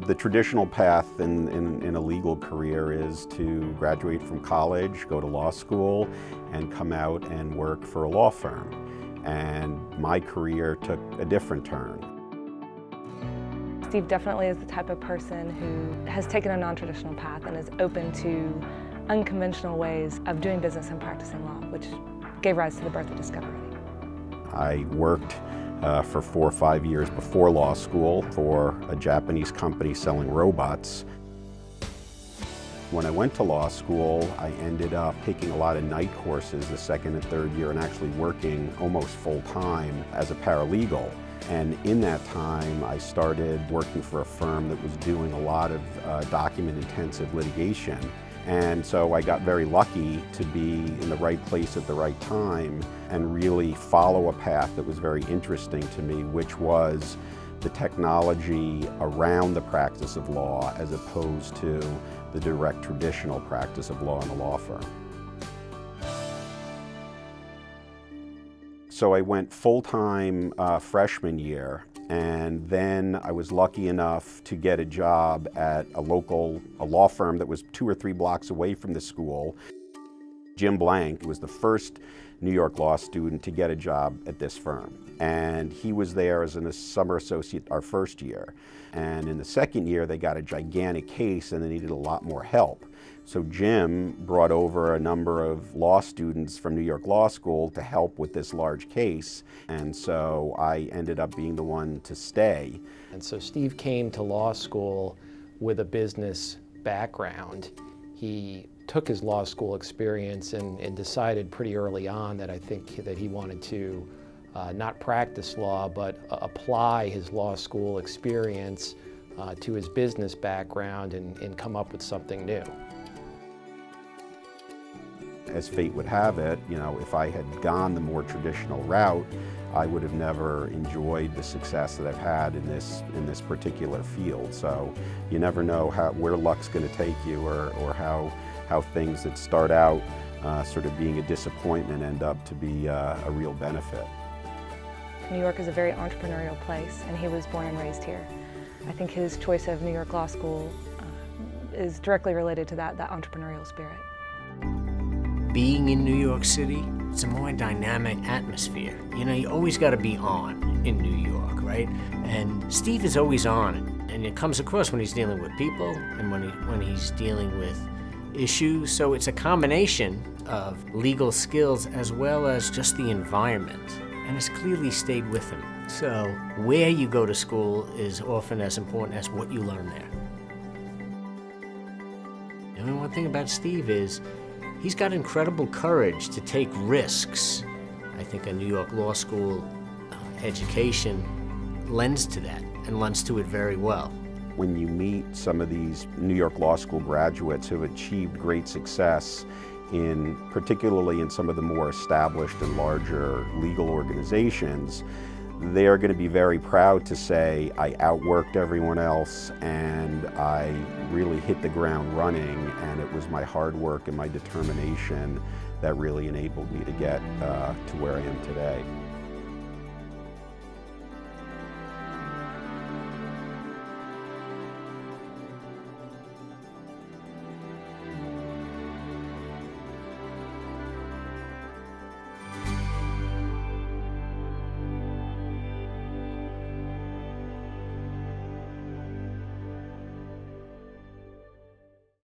The traditional path in a legal career is to graduate from college, go to law school, and come out and work for a law firm. And my career took a different turn. Steve definitely is the type of person who has taken a non-traditional path and is open to unconventional ways of doing business and practicing law, which gave rise to the birth of Discovery. I worked for 4 or 5 years before law school for a Japanese company selling robots. When I went to law school, I ended up taking a lot of night courses the second and third year and actually working almost full-time as a paralegal. And in that time, I started working for a firm that was doing a lot of document-intensive litigation. And so I got very lucky to be in the right place at the right time and really follow a path that was very interesting to me, which was the technology around the practice of law as opposed to the direct traditional practice of law in a law firm. So I went full-time freshman year, and then I was lucky enough to get a job at a law firm that was 2 or 3 blocks away from the school. Jim Blank was the first New York law student to get a job at this firm. And he was there as a summer associate our first year. And in the second year, they got a gigantic case and they needed a lot more help. So Jim brought over a number of law students from New York Law School to help with this large case. And so I ended up being the one to stay. And so Steve came to law school with a business background. He took his law school experience and decided pretty early on that I think that he wanted to not practice law, but apply his law school experience to his business background and come up with something new. As fate would have it, you know, if I had gone the more traditional route, I would have never enjoyed the success that I've had in this particular field. So you never know where luck's going to take you, or how things that start out sort of being a disappointment end up to be a real benefit. New York is a very entrepreneurial place, and he was born and raised here. I think his choice of New York Law School is directly related to that entrepreneurial spirit. Being in New York City, it's a more dynamic atmosphere. You know, you always got to be on in New York, right? And Steve is always on, and it comes across when he's dealing with people and when he's dealing with issues. So it's a combination of legal skills as well as just the environment, and it's clearly stayed with him. So where you go to school is often as important as what you learn there. And one thing about Steve is he's got incredible courage to take risks. I think a New York Law School education lends to that and lends to it very well. When you meet some of these New York Law School graduates who have achieved great success particularly in some of the more established and larger legal organizations, they're going to be very proud to say, I outworked everyone else and I really hit the ground running, and it was my hard work and my determination that really enabled me to get to where I am today.